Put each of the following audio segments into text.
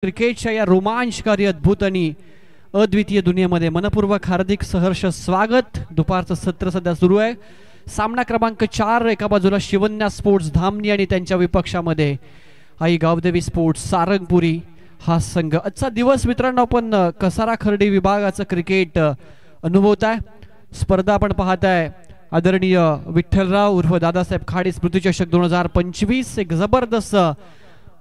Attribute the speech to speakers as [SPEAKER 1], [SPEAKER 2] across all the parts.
[SPEAKER 1] क्रिकेटच्या या रोमांचकारी अद्भुत आणि अद्वितीय दुनियेमध्ये मनपूर्वक हार्दिक सहर्ष स्वागत। दुपारचं सत्र सध्या सुरू आहे। सामना क्रमांक 4 एका बाजूला शिवन्या स्पोर्ट्स धामणी आणि त्यांच्या विपक्षामध्ये आई गावदेवी स्पोर्ट्स सारंगपुरी हा संघ। आजचा दिवस मित्रांनो आपण कसारा खर्डी विभागाचं क्रिकेट अनुभवताय। स्पर्धा आपण पाहताय आदरणीय विठ्ठलराव उर्फ दादासाहेब खाडे स्मृतिचषक 2025। एक जबरदस्त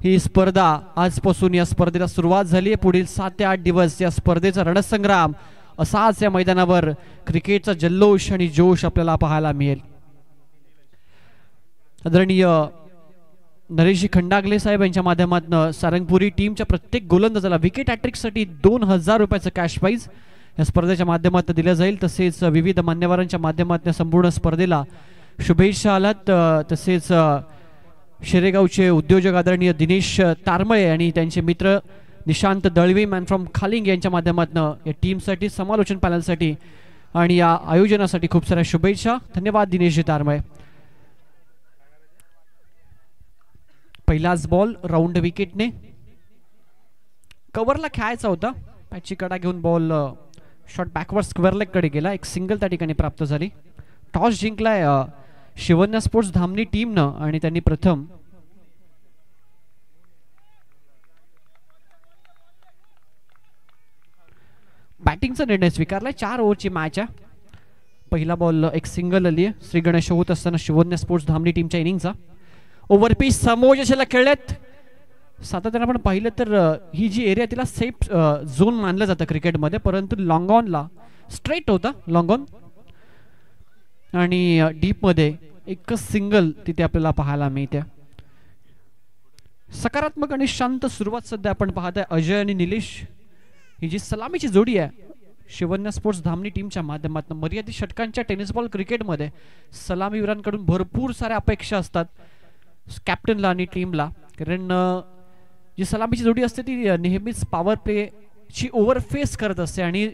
[SPEAKER 1] ही स्पर्धा आजपासून या स्पर्धेला सुरुवात झाली आहे। पुढील 7 ते 8 दिवस या स्पर्धेचा रणसंग्राम असाच या मैदानावर क्रिकेटचा जल्लोष आणि जोश आपल्याला पाहायला मिळेल। आदरणीय नरेशजी खंडागले साहेब यांच्या माध्यमातून सारंगपुरी टीमच्या प्रत्येक गोलंदाजाला विकेट हॅट्रिकसाठी 2000 रुपयाचं कॅश प्राइज या स्पर्धेच्या माध्यमातून दिलं जाईल। तसेच विविध मान्यवरांच्या माध्यमातून संपूर्ण स्पर्धेला शुभेच्छा आलात। तसेच शेरेगावचे उद्योजक आदरणीय दिनेश तारमळे आणि त्यांचे मित्र निशांत दळवी मॅन फ्रॉम खालिंग यांच्या माध्यमातून या टीमसाठी समालोचन पॅनलसाठी आणि या आयोजनासाठी खूप साऱ्या शुभेच्छा। धन्यवाद दिनेश तारमळे। पहिलाच बॉल राऊंड विकेटने कव्हरला खेळायचा होता। पॅचची कडा घेऊन ball shot backward square leg कडे गेला। एक सिंगल त्या ठिकाणी प्राप्त झाली। टॉस जिंकलाय शिवन्या स्पोर्ट्स धामणी टीमनं आणि त्यांनी प्रथम बॅटिंगचा निर्णय स्वीकारलाय। 4 ओव्हरची मॅच आहे। पहिला बॉल एक सिंगल आली आहे। श्री गणेश होत असताना शिवन्या स्पोर्ट्स धामणी टीमच्या इनिंगचा ओव्हर पीच समोरच्याला खेळलेत। सातत्याने आपण पाहिलं तर ही जी एरिया तिला सेफ झोन मानलं जातं क्रिकेटमध्ये, परंतु लॉंग ऑनला स्ट्रेट होता लॉंग ऑन आणि डीप मध्ये एकच सिंगल तिथे आपल्याला पाहायला मिळते। सकारात्मक आणि शांत सुरुवात सध्या आपण पाहताय। अजय आणि निलेश ही जी सलामीची जोडी आहे शिवन्या स्पोर्ट्स धामणी टीमच्या माध्यमातून मर्यादित षटकांच्या टेनिस बॉल क्रिकेटमध्ये सलामीवीरांकडून भरपूर साऱ्या अपेक्षा असतात कॅप्टनला आणि टीमला, कारण जी सलामीची जोडी असते ती नेहमीच पॉवर प्ले ची ओव्हर फेस करत असते आणि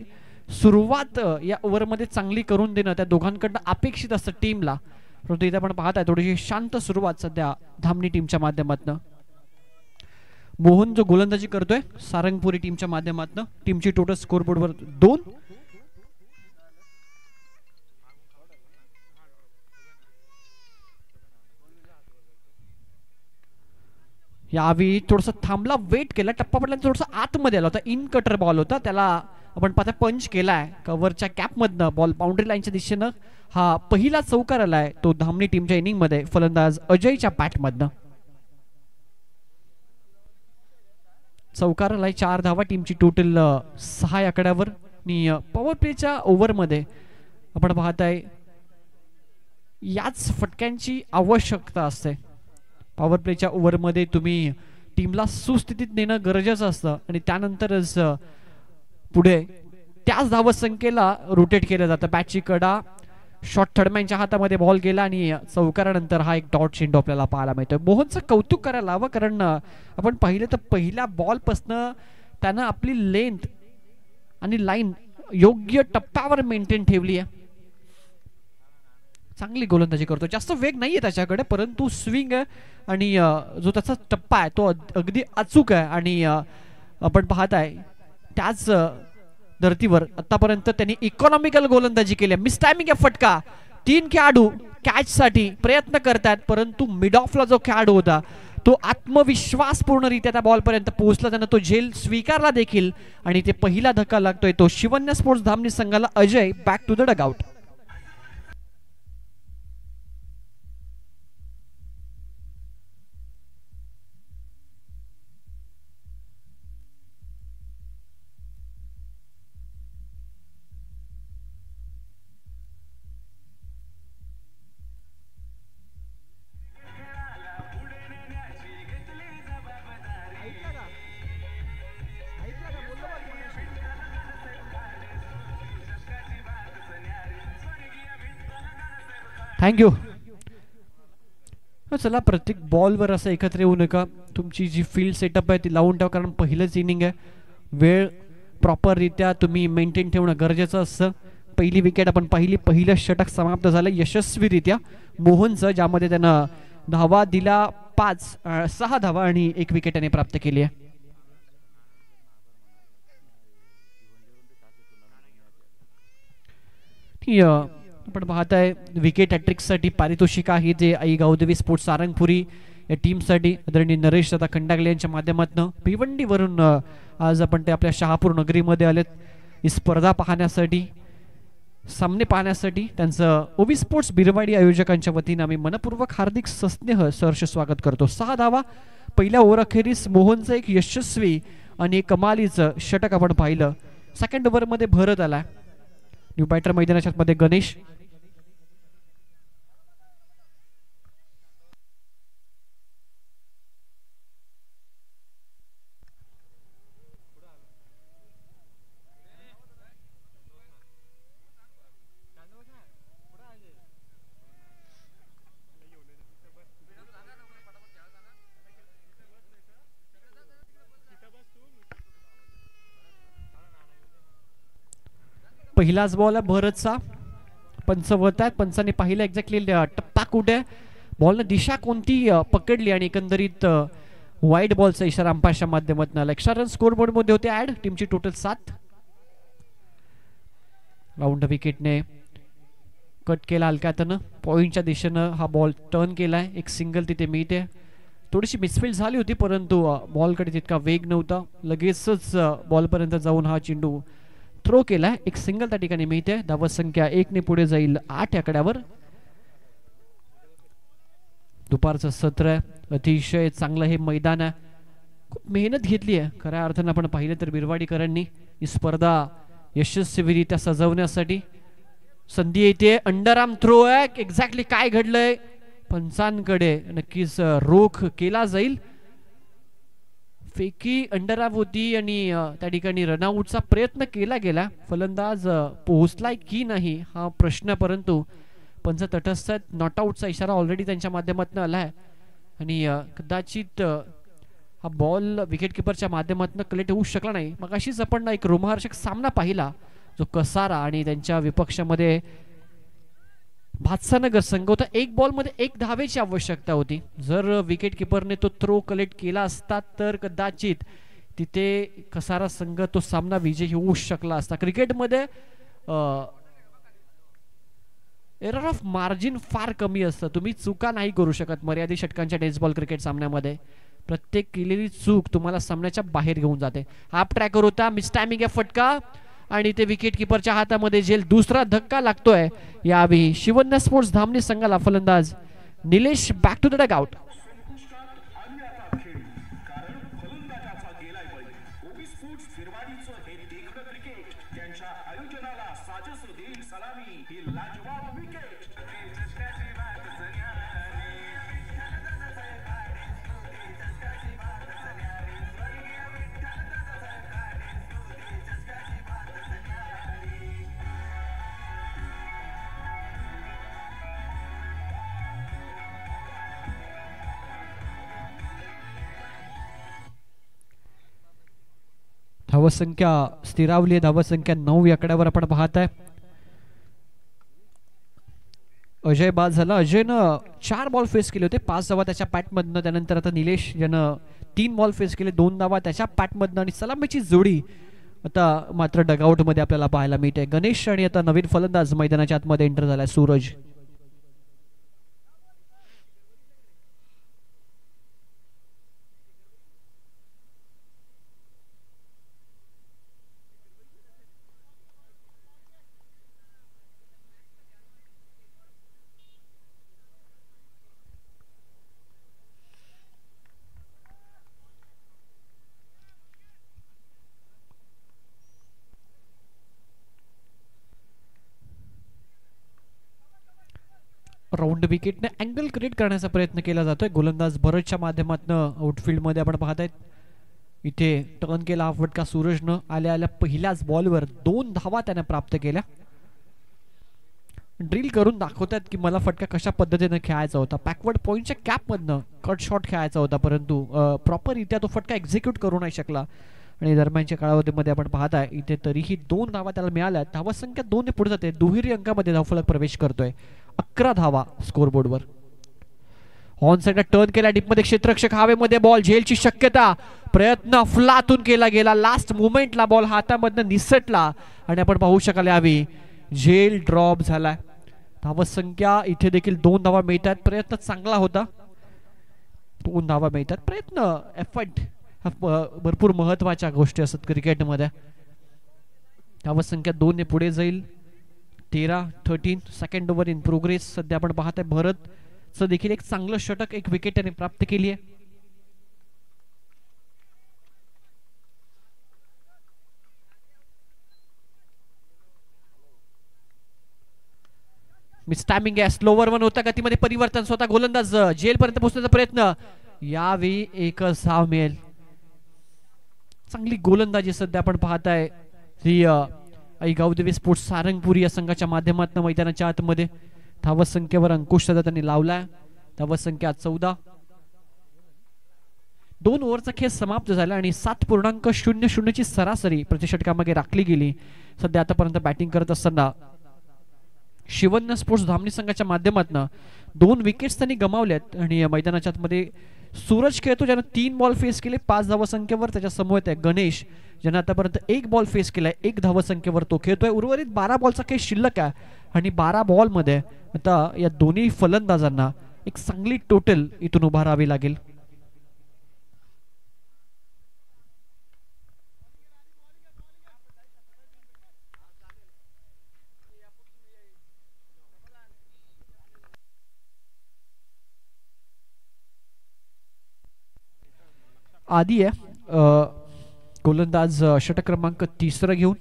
[SPEAKER 1] सुरुवात या ओव्हरमध्ये चांगली करून देणं त्या दोघांकडनं अपेक्षित असतं टीमला। परंतु इथे आपण पाहताय थोडीशी शांत सुरुवात सध्या धामणी टीमच्या माध्यमातून। मोहन जो गोलंदाजी करतोय सारंगपुरी टीमच्या माध्यमातून। टीमची टोटल स्कोरबोर्डवर 2। यावेळी थोडासा थांबला, वेट केला, टप्पा पडला, थोडासा आतमध्ये आला होता। इन कटर बॉल होता, त्याला आपण पाहता पंच केलाय कव्हरच्या कॅप मधनं। बॉल बाउंड्री लाईनच्या दिशेनं हा पहिला चौकार आलाय तो धामणी टीमच्या इनिंग मध्ये फलंदाज अजयच्या बॅट मधनं। चौकार आलाय, 4 धावा, टीमची टोटल 6 आकड्यावर। आणि पॉवर प्लेच्या ओव्हर मध्ये आपण पाहताय याच फटक्यांची आवश्यकता असते। पॉवर प्लेच्या ओव्हर मध्ये तुम्ही टीमला सुस्थितीत नेणं गरजेचं असतं आणि त्यानंतरच पुढे त्याच धाव संख्येला रोटेट केलं जातं। बॅटची कडा शॉट थर्डमॅनच्या हातामध्ये बॉल गेला आणि चौकारानंतर हा एक डॉट चेंडू आपल्याला पाहायला मिळतोय। मोहनचं कौतुक करायला हवं, कारण आपण पाहिलं तर पहिल्या बॉलपासनं त्यानं आपली लेंथ आणि लाईन योग्य टप्प्यावर मेंटेन ठेवली आहे। चांगली गोलंदाजी करतो, जास्त वेग नाहीये त्याच्याकडे, परंतु स्विंग आहे आणि जो त्याचा टप्पा आहे तो अगदी अचूक आहे। आणि आपण पाहताय त्याच धर्तीवर आतापर्यंत त्यांनी इकॉनॉमिकल गोलंदाजी केली। मिस टायमिंग आहे फटका। 3 खेळाडू कॅच साठी प्रयत्न करतात, परंतु मिड ऑफला जो खेळाडू होता तो आत्मविश्वासपूर्णरित्या त्या बॉल पर्यंत पोहोचला, त्यानं तो झेल स्वीकारला देखील आणि ते पहिला धक्का लागतोय तो शिवन्या स्पोर्ट्स धामणी संघाला। Ajay back to the dugout. Thank you. चला, प्रत्येक बॉलवर असं एकत्र येऊ नका। तुमची जी फील्ड सेटअप आहे ती लावून ठेवा, कारण पहिलंच इनिंग आहे। वेळ प्रॉपररित्या तुम्ही मेंटेन ठेवणं गरजेचं असतं। पहिली विकेट आपण पाहिली, पहिलं षटक समाप्त झालं यशस्वीरित्या मोहनचं, ज्यामध्ये त्यानं धावा दिला 6 धावा आणि 1 विकेट प्राप्त केली आहे। आपण पाहताय विकेट हॅट्रिकसाठी पारितोषिक आहे जे आई गावदेवी स्पोर्ट्स सारंगपुरी या टीमसाठी आदरणीय नरेश दादा खंडागले यांच्या माध्यमातून भिवंडीवरून आज आपण ते आपल्या शहापूर नगरीमध्ये आलेत ही स्पर्धा पाहण्यासाठी, सामने पाहण्यासाठी. त्यांचं ओबी स्पोर्ट्स बिरवाडी आयोजकांच्या वतीने आम्ही मनपूर्वक हार्दिक सस्नेह सहर्ष स्वागत करतो. 6 धावा पहिल्या ओव्हर अखेरीस मोहनचं एक यशस्वी आणि कमालीचं षटक आपण पाहिलं. सेकंड ओव्हरमध्ये भरत आला. न्यू बॅटर मैदानाच्या मध्ये गणेश. पहिलाच बॉल आहे भरतचा. पंच वळतात. पंचाने पाहिलं एक्झॅक्टली टप्पा कुठे, बॉलनं दिशा कोणती पकडली आणि एकंदरीत वाईड बॉलचा इशारा अंपायरच्या माध्यमातून आला. एक्स्ट्रा रन स्कोर बोर्ड मध्ये होते ऍड. टीमची टोटल 7. राऊंड विकेटने कट केला हलक्यातनं. पॉइंटच्या दिशेनं हा बॉल टर्न केलाय. एक सिंगल तिथे मिळते. थोडीशी मिसफील्ड झाली होती परंतु बॉलकडे तितका वेग नव्हता. लगेचच बॉलपर्यंत जाऊन हा चेंडू थ्रो केलाय. एक सिंगल त्या ठिकाणी मिळते. धावत संख्या 1 ने पुढे जाईल 8 आकड्यावर. दुपारचं सत्र आहे. अतिशय चांगलं हे मैदान आहे. खूप मेहनत घेतली आहे खऱ्या अर्थानं आपण पाहिलं तर बिरवाडीकरांनी ही स्पर्धा यशस्वीरित्या सजवण्यासाठी. संधी येते. अंडरआर्म थ्रो आहे. एक्झॅक्टली काय घडलंय पंचांकडे नक्कीच रोख केला जाईल. फेकी अंडरआर्म होती आणि त्या ठिकाणी रनआउटचा प्रयत्न केला गेला. फलंदाज पोहोचलाय की नाही हा प्रश्न, परंतु पंच तटस्थ नॉट आउटचा इशारा ऑलरेडी त्यांच्या माध्यमातून आलाय आणि कदाचित हा बॉल विकेट किपरच्या माध्यमातून कलेक्ट होऊ शकला नाही. मग अशीच आपण एक रोमहर्षक सामना पाहिला जो कसारा आणि त्यांच्या विपक्षामध्ये भातसानगर संघ होता. एक बॉल मध्ये 1 धावेची आवश्यकता होती. जर विकेट किपरने तो थ्रो कलेक्ट केला असता तर कदाचित तिथे कसारा संघ तो सामना विजयी होऊ शकला असता. क्रिकेटमध्ये एरर ऑफ मार्जिन फार कमी असतं. तुम्ही चुका नाही करू शकत मर्यादित षटकांच्या टेस्ट बॉल क्रिकेट सामन्यामध्ये. प्रत्येक केलेली चूक तुम्हाला सामन्याच्या बाहेर घेऊन जाते. हाफ ट्रॅकर होता. मिस टायमिंग आहे फटका आणि ते विकेट किपरच्या हातामध्ये जेल. दुसरा धक्का लागतोय यावेळी शिवन्या स्पोर्ट्स धामणी संघाला. फलंदाज Nilesh back to the dugout. धावसंख्या स्थिरावली आहे. धावसंख्या 9 आकड्यावर आपण पाहताय. अजय बाद झाला. अजयनं 4 बॉल फेस केले होते. 5 धावा त्याच्या पॅटमधनं. त्यानंतर आता निलेश ज्यानं 3 बॉल फेस केले. 2 धावा त्याच्या पॅटमधनं आणि सलामीची जोडी आता मात्र डगआउट मध्ये आपल्याला पाहायला मिळते. गणेश आणि आता नवीन फलंदाज मैदानाच्या आतमध्ये एंटर झालाय सूरज. राऊंड विकेटने अँगल क्रिएट करण्याचा प्रयत्न केला जातोय. गोलंदाज भरतच्या माध्यमातून आउटफील्ड मध्ये आपण पाहतायत. इथे टर्न केला हा फटका सूरजनं. आल्या आल्या पहिल्याच बॉलवर 2 धावा त्याने प्राप्त केल्या. ड्रिल करून दाखवतात की मला फटका कशा पद्धतीने खेळायचा होता. बॅकवर्ड पॉइंटच्या कॅप मधनं कट शॉट खेळायचा होता परंतु प्रॉपर रित्या तो फटका एक्झिक्यूट करू नाही शकला. आणि दरम्यानच्या कालावधीमध्ये आपण पाहताय इथे तरीही 2 धावा त्याला मिळाल्या. धावसंख्या 2 ने पुढे जाते. दुहेरी अंकामध्ये धावफलक प्रवेश करतोय. 11 धावा स्कोरबोर्डवर. ऑन साइडला टर्न केला. डीपमध्ये क्षेत्ररक्षक हवेमध्ये. बॉल झेलची शक्यता. प्रयत्न अफलातून केला गेला. लास्ट मुवमेंटला बॉल हातामधनं निसटला आणि आपण पाहू शकाल यावी झेल ड्रॉप झालाय. धावसंख्या इथे देखील 2 धावा मिळतात. प्रयत्न चांगला होता. 2 धावा मिळतात. प्रयत्न एफर्ट भरपूर महत्वाच्या गोष्टी असतात क्रिकेटमध्ये. धावसंख्या 2 ने पुढे जाईल. 13 सेकंड ओव्हर इन प्रोग्रेस. सध्या आपण पाहताय भरतचं देखील एक चांगलं षटक, एक विकेट त्याने प्राप्त केली आहे. मिस टायमिंग आहे. स्लोवर वन होता गतीमध्ये परिवर्तन. स्वतः गोलंदाज जेल पर्यंत पोहोचण्याचा प्रयत्न. यावेळी एकच धाव मिळेल. चांगली गोलंदाजी सध्या आपण पाहताय ही गावदेवी स्पोर्ट्स सारंगपुरी या संघाच्या माध्यमातून मैदानाच्या आतमध्ये. धावसंख्येवर अंकुश सध्या त्यांनी लावलाय. धावसंख्या 14. 2 ओव्हरचा खेळ समाप्त झाला आणि 7.00 ची सरासरी प्रतिषटकामागे राखली गेली. सध्या आतापर्यंत बॅटिंग करत असताना शिवन्य स्पोर्ट्स धामणी संघाच्या माध्यमातून 2 विकेट्स त्यांनी गमावल्यात आणि मैदानाच्या आतमध्ये सूरज खेळतो ज्यानं 3 बॉल फेस केले 5 धावसंख्येवर. त्याच्या समोर आहे गणेश ज्यानं आतापर्यंत 1 बॉल फेस केलाय 1 धावसंख्येवर तो खेळतोय. उर्वरित 12 बॉलचा खेळ शिल्लक आहे आणि 12 बॉल मध्ये आता या दोन्ही फलंदाजांना एक चांगली टोटल इथून उभारावी लागेल. आधी आहे गोलंदाज षटक क्रमांक 3 घेऊन.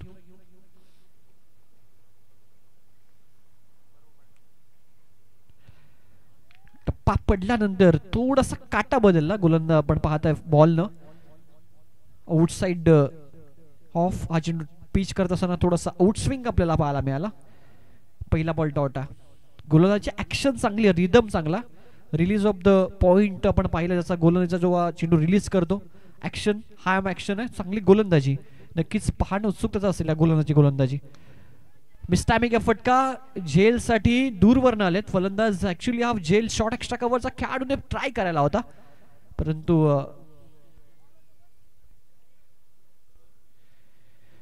[SPEAKER 1] टप्पा पडल्यानंतर थोडासा काटा बदलला गोलंदाज आपण पाहताय बॉलनं. आउटसाइड ऑफ हा चेंडू पिच करत असताना थोडासा आउटस्विंग आपल्याला पाहायला मिळाला. पहिला बॉल डॉट. गोलंदाजची ऍक्शन चांगली, रिदम चांगला. रिलीज ऑफ द पॉइंट आपण पाहिलं जसा गोलंदाजा जो चेंडू रिलीज करतो ऍक्शन हा ऍक्शन आहे. चांगली गोलंदाजी नक्कीच पाहणं उत्सुकता असेल या गोलंदाजी. मिस्टॅमिक फटका झेलसाठी दूरवर आलेत फलंदाज. ऍक्च्युअली हा झेल शॉर्ट एक्स्ट्रा कव्हरचा खेळाडूने ट्राय करायला होता परंतु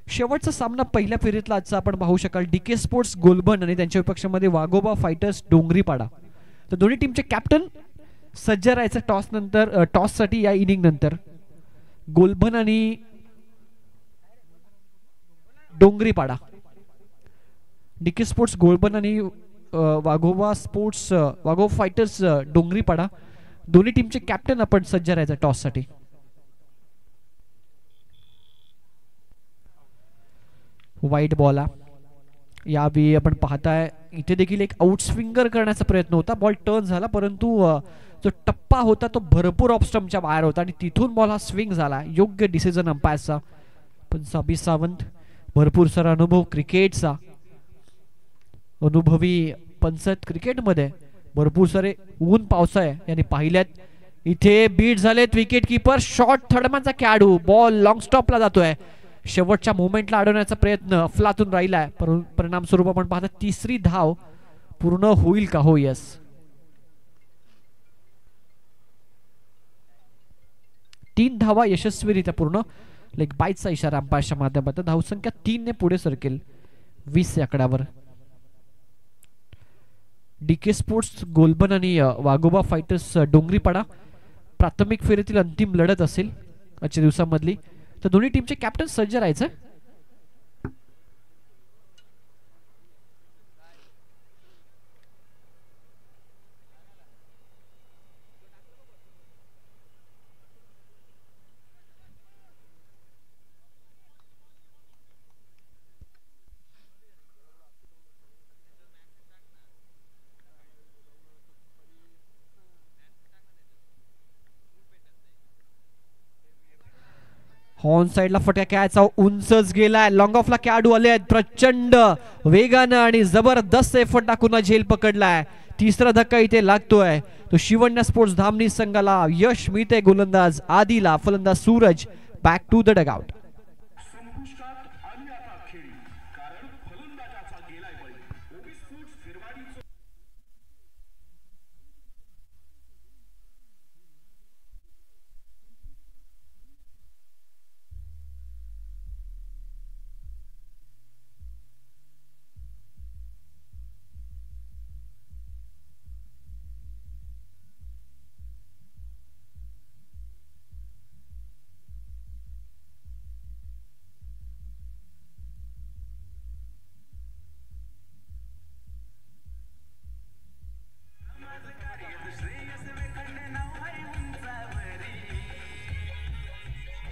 [SPEAKER 1] शेवटचा सामना पहिल्या फेरीतला आजचा आपण पाहू शकाल. डीके स्पोर्ट्स गोलबन आणि त्यांच्या विपक्षामध्ये वाघोबा फायटर्स डोंगरीपाडा. तर दोन्ही टीमचे कॅप्टन सज्ज राहायचं टॉस नंतर, टॉस साठी या इनिंग नंतर. गोलबन आणि डोंगरीपाडा. डीके स्पोर्ट्स गोलबन आणि वाघोबा फायटर्स डोंगरीपाडा दोन्ही टीमचे कॅप्टन आपण सज्ज राहायचं टॉस साठी. वाईट बॉल यावेळी आपण पाहताय इथे देखील एक आउटस्विंगर करण्याचा प्रयत्न होता. बॉल टर्न झाला परंतु जो टप्पा होता तो भरपूर ऑफ स्टंपच्या बाहेर होता आणि तिथून बॉल हा स्विंग झाला. योग्य डिसिजन अंपायरचा. पण साबी सावंत भरपूर सारा अनुभव क्रिकेटचा, अनुभवी पंचत क्रिकेटमध्ये भरपूर सारे ऊन पावसाळे यांनी पाहिल्यात. इथे बीट झालेत. विकेट किपर शॉर्ट थर्डमॅनचा खेळाडू बॉल लॉंग स्टॉपला जातोय. शेवटच्या मोमेंटला अडवण्याचा प्रयत्न अफलातून राहिलाय. परिणाम स्वरूप आपण पाहता 3री धाव पूर्ण होईल का? हो यस. 3 धावा यशस्वीरित्या पूर्ण. लेग बाईटचा इशारा अंपायरच्या माध्यमातून. धावसंख्या 3 ने पुढे सरकेल 20 या आकड्यावर. डीके स्पोर्ट्स गोलबन आणि वाघोबा फायटर्स डोंगरीपाडा प्राथमिक फेरीतील अंतिम लढत असेल आजच्या दिवसामधली. तर दोन्ही टीमचे कॅप्टन सज्ज राहायचं. ऑन साइडला फटका खेळायचा उंचच गेलाय. लॉंग ऑफला खेळाडू आले आहेत प्रचंड वेगानं आणि जबरदस्त एफर्ट टाकून झेल पकडलाय. 3रा धक्का इथे लागतोय. तो शिवण्या स्पोर्ट्स धामणी संघाला यश मिळते. गोलंदाज आदिला, फलंदाज Suraj back to the dugout.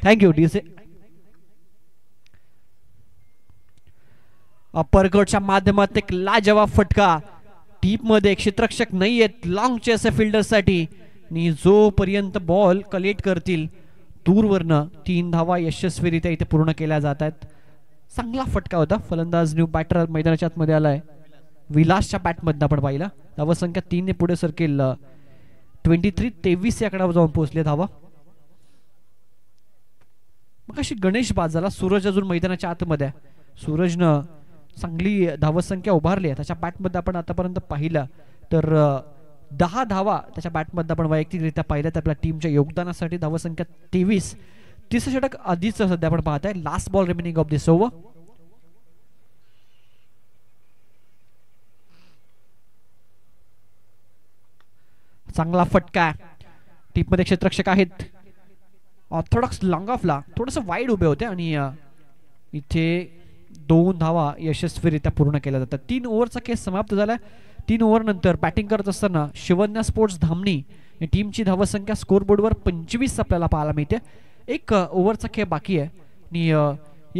[SPEAKER 1] Thank you DJ. अपरकटच्या माध्यमात एक लाजवाब फटका. टीप मध्ये क्षेत्ररक्षक नाही आहेत लॉंग चेस फिल्डरसाठी आणि जोपर्यंत बॉल कलेक्ट करतील दूरवरनं 3 धावा यशस्वीरित्या इथे पूर्ण केल्या जात आहेत. चांगला फटका होता. फलंदाज न्यू बॅटर मैदानाच्या आतमध्ये आलाय. विलासच्या बॅटमधनं आपण पाहिला. धावसंख्या 3 ने पुढे सरकेल. 23-23 या आकड्यावर जाऊन पोहोचले धावा. मग अशी गणेश बाद झाला. सूरज अजून मैदानाच्या आतमध्ये आहे. सूरजनं चांगली धावसंख्या उभारली आहे. त्याच्या बॅटमध्ये आपण आतापर्यंत पाहिलं तर 10 धावा त्याच्या बॅटमध्ये आपण वैयक्तिकरित्या पाहिल्यात. आपल्या टीमच्या योगदानासाठी धावसंख्या 23. तिसरं षटक आधीच सध्या आपण पाहत आहे. Last ball remaining of this over. चांगला फटका. टीपमध्ये क्षेत्ररक्षक आहेत. ऑर्थोडॉक्स लॉंग ऑफला थोडस वाईड उभे होते आणि इथे 2 धावा यशस्वीरित्या पूर्ण केल्या जातात. 3 ओव्हरचा खेळ समाप्त झाला. 3 ओव्हर नंतर बॅटिंग करत असताना शिवन्या स्पोर्ट्स धामणी या टीमची धावसंख्या स्कोरबोर्डवर 25 आपल्याला पाहायला मिळते. 1 ओव्हरचा खेळ बाकी आहे आणि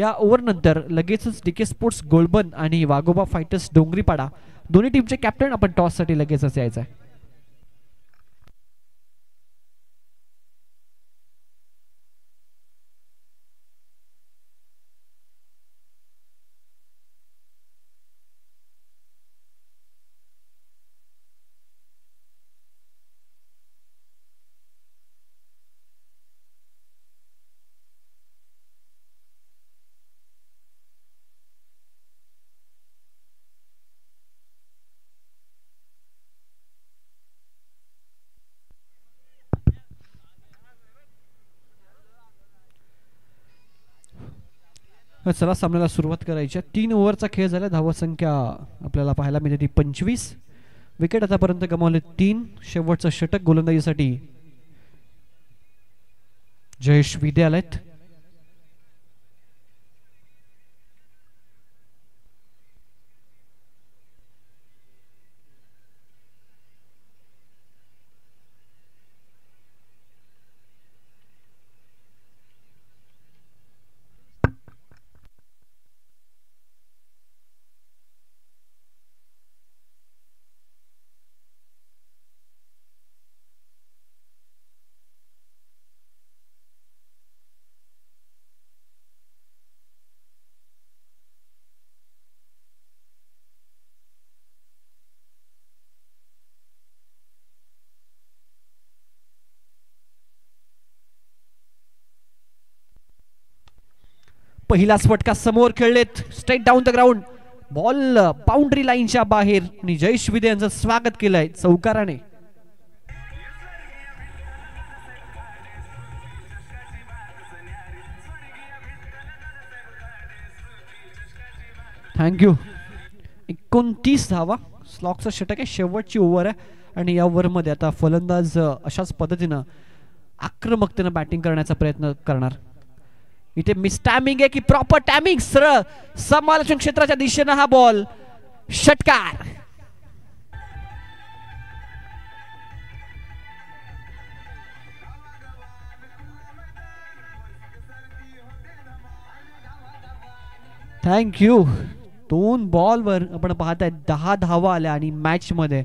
[SPEAKER 1] या ओव्हर नंतर लगेचच डीके स्पोर्ट्स गोल्बन आणि वाघोबा फायटर्स डोंगरीपाडा दोन्ही टीमचे कॅप्टन आपण टॉससाठी लगेचच यायचं आहे. चला सामन्याला सुरुवात करायची. 3 ओव्हरचा खेळ झाला. धावसंख्या आपल्याला पाहायला मिळते ती 25. विकेट आतापर्यंत गमावले 3. शेवटचं षटक गोलंदाजीसाठी जयेश विदे आलेत. पहिलाच फटका समोर खेळलेत. Straight down the ground. Ball boundary लाईनच्या बाहेर आणि जयेश विदे यांचं स्वागत केलंय चौकाराने. थँक्यू. 29 धावा. स्लॉकचं षटक आहे. शेवटची ओव्हर आहे आणि या ओव्हरमध्ये आता फलंदाज अशाच पद्धतीनं आक्रमकतेनं बॅटिंग करण्याचा प्रयत्न करणार. इथे मिस टायमिंग आहे की प्रॉपर टायमिंग. सरळ समालोचन क्षेत्राच्या दिशेनं हा बॉल. षटकार. थँक्यू. 2 बॉलवर आपण पाहताय 10 धावा आल्या आणि मॅच मध्ये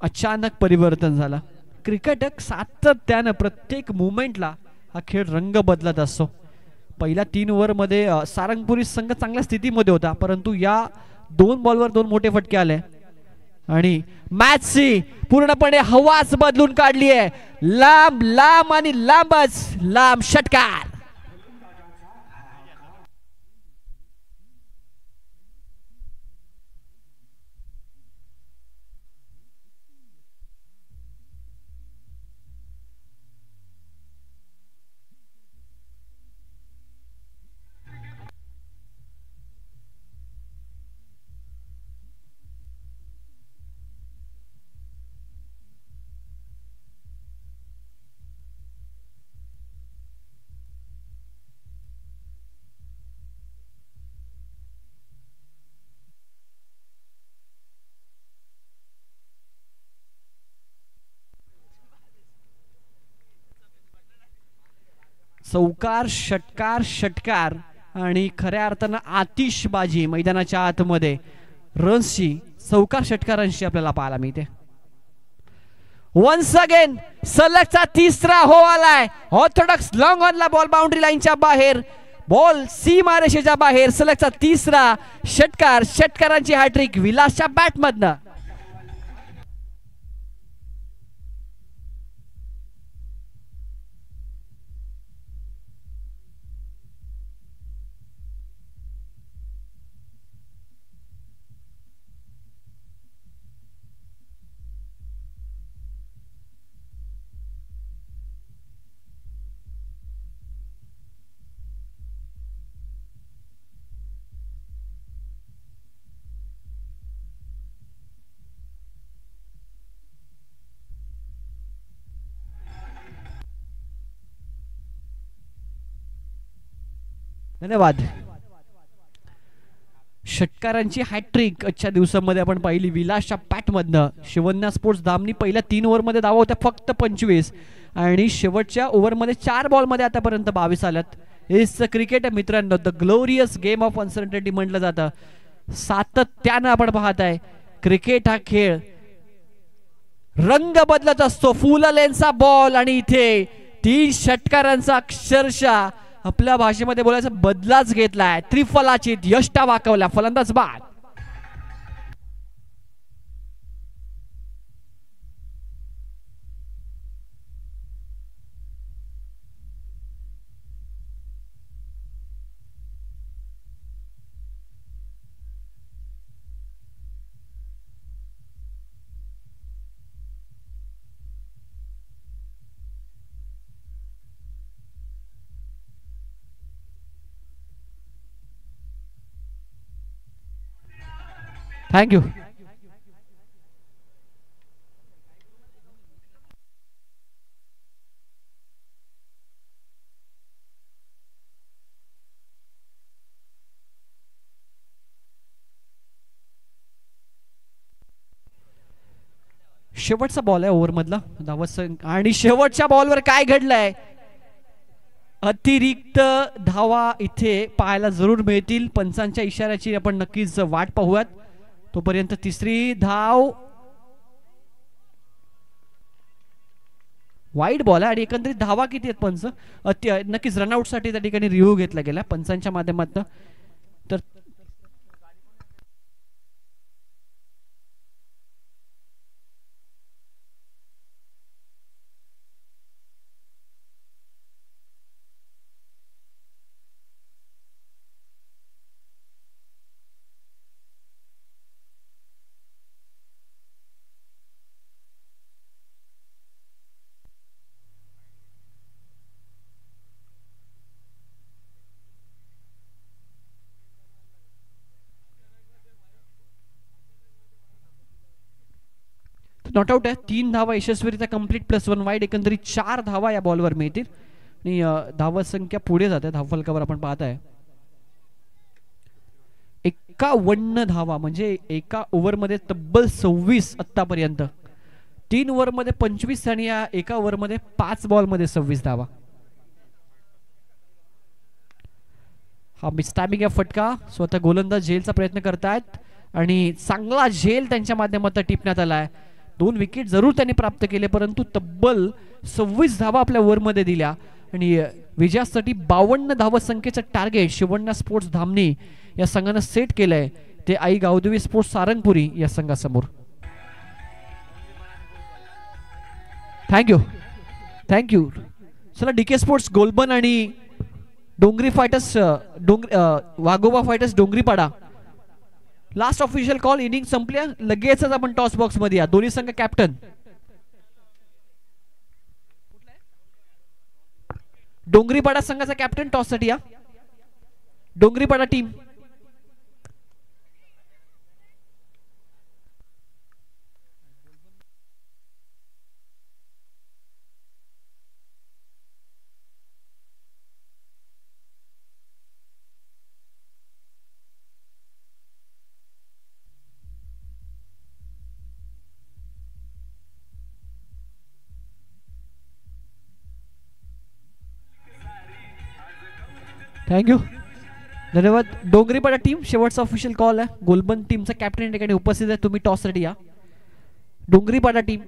[SPEAKER 1] अचानक परिवर्तन झालं. क्रिकेट सातत्यानं प्रत्येक मुवमेंटला हा खेळ रंग बदलत असतो. पहिल्या 3 ओव्हरमध्ये सारंगपुरी संघ चांगल्या स्थितीमध्ये होता परंतु या 2 बॉलवर 2 मोठे फटके आले आणि मॅचची पूर्णपणे हवाच बदलून काढली आहे. लांब लांब आणि लांबच लांब षटकार. चौकार षटकार षटकार आणि खऱ्या अर्थानं आतिषबाजी मैदानाच्या आतमध्ये रन्सची चौकार षटकारांशी आपल्याला पाहायला मिळते. वन्स अगेन सलगचा तिसरा हो आलाय. ऑर्थोडॉक्स लॉंग ऑनला बॉल बाउंड्री लाईनच्या बाहेर, बॉल सीमारेषेच्या बाहेर. सलगचा तिसरा षटकार, षटकारांची हॅट्रिक विलासच्या बॅटमधनं. धन्यवाद. षटकारांची हॅट्रिक आजच्या दिवसामध्ये आपण पाहिली विलासच्या पॅटमधनं. शिवन्या स्पोर्ट्स धामनी पहिल्या 3 ओव्हरमध्ये धावा होत्या फक्त 25 आणि शेवटच्या ओव्हरमध्ये 4 बॉलमध्ये आतापर्यंत 22 आल्यात. इज क्रिकेट मित्रांनो, the glorious game of uncertainty म्हटलं जातं. सातत्यानं आपण पाहत आहे क्रिकेट हा खेळ रंग बदलत असतो. फुल लेनचा बॉल आणि इथे 3 षटकारांचा अक्षरशः आपल्या भाषेमध्ये बोलायचा बदलाच घेतलाय. त्रिफलाचीत यष्टा वाकवल्या. फलंदाज बाद. थँक्यू. शेवटचा बॉल आहे ओव्हर मधला धावत आणि शेवटच्या बॉलवर काय घडलंय. अतिरिक्त धावा इथे पाहायला जरूर मिळतील. पंचांच्या इशाऱ्याची आपण नक्कीच वाट पाहूयात. तोपर्यंत तिसरी धाव वाईड बॉल आहे आणि एकंदरीत धावा किती आहेत पंच नक्कीच रनआउट साठी त्या ठिकाणी रिव्ह्यू घेतला गेला पंचांच्या माध्यमातून. तर नॉट आउट आहे. 3 धावा यशस्वीरित्या कंप्लीट +1 वाईड. एकंदरीत 4 धावा या बॉलवर मिळतील आणि धावा संख्या पुढे जाते. धावफलकावर आपण पाहत आहे 51 धावा म्हणजे एका ओव्हरमध्ये तब्बल 26 आतापर्यंत. 3 ओव्हरमध्ये 25 आणि या एका ओव्हरमध्ये 5 बॉलमध्ये 26 धावा. हा मिसटायमिंग या फटका स्वतः गोलंदाज झेलचा प्रयत्न करतायत आणि चांगला झेल त्यांच्या माध्यमातून टिपण्यात आलाय. 2 विकेट जरूर त्यांनी प्राप्त केले परंतु तब्बल 26 धावा आपल्या ओव्हरमध्ये दिल्या आणि विजयासाठी 52 धावा संख्येचं टार्गेट शिवण्या स्पोर्ट्स धामणी या संघानं सेट केलंय. ते आई गावदेवी स्पोर्ट्स सारंगपुरी या संघासमोर. थँक्यू. चला डीके स्पोर्ट्स गोलबन आणि Dongri fighters Waghoba fighters Dongripada last official call. Inning संपल्या लगेचच आपण टॉस बॉक्स मध्ये या. दोन्ही संघ कॅप्टन डोंगरीपाडा संघाचा कॅप्टन टॉस साठी या. डोंगरीपाडा टीम थँक्यू, धन्यवाद. डोंगरीपाडा टीम शेवटचा ऑफिशियल कॉल आहे. गोलबंद टीमचा कॅप्टन या ठिकाणी उपस्थित आहे. तुम्ही टॉससाठी या. डोंगरीपाडा टीम.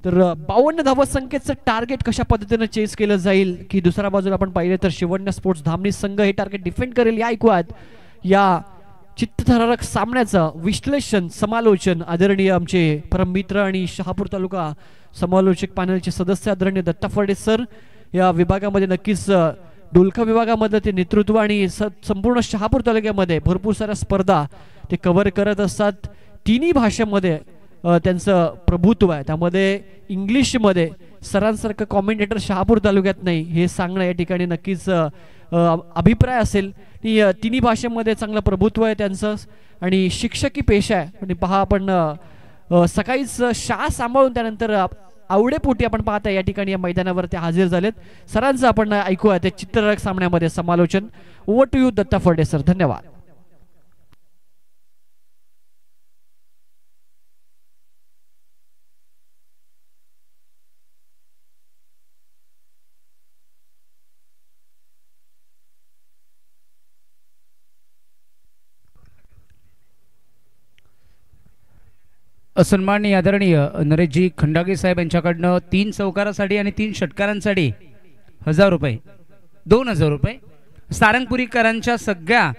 [SPEAKER 1] तर 52 धावत संख्येचं टार्गेट कशा पद्धतीने चेस केलं जाईल की दुसऱ्या बाजूला आपण पाहिले तर शिवण्या स्पोर्ट्स धामणी संघ हे टार्गेट डिफेंड करेल. या ऐकूयात या चित्तथरारक सामन्याचं विश्लेषण समालोचन आदरणीय आमचे परम मित्र आणि शहापूर तालुका समालोचक पॅनलचे सदस्य आदरणीय दत्ता फर्डे सर. या विभागामध्ये नक्कीच डोलका विभागामध्ये ते नेतृत्व आणि संपूर्ण शहापूर तालुक्यामध्ये भरपूर साऱ्या स्पर्धा ते कव्हर करत असतात. तिन्ही भाषेमध्ये त्यांचं प्रभुत्व आहे. त्यामध्ये इंग्लिशमध्ये सरांसारखं कॉमेंटेटर शहापूर तालुक्यात नाही हे सांगणं या ठिकाणी नक्कीच अभिप्राय असेल. तिन्ही भाषेमध्ये चांगलं प्रभुत्व आहे त्यांचं आणि शिक्षकी पेशा आहे. आणि पहा आपण सकाळीच शाळा सांभाळून त्यानंतर आवडेपोटी आपण पाहता या ठिकाणी या मैदानावर ते हजर झालेत. सरांचं आपण ऐकूया त्या चित्ररक सामन्यामध्ये समालोचन. Over to you Datta Pharde sir. धन्यवाद.
[SPEAKER 2] सन्माननीय आदरणीय नरेशजी खंडागे साहेब यांच्याकडनं 3 चौकारासाठी आणि 3 षटकारांसाठी 1000 रुपये, 2000 रुपये. सारंगपुरीकरांच्या सगळ्या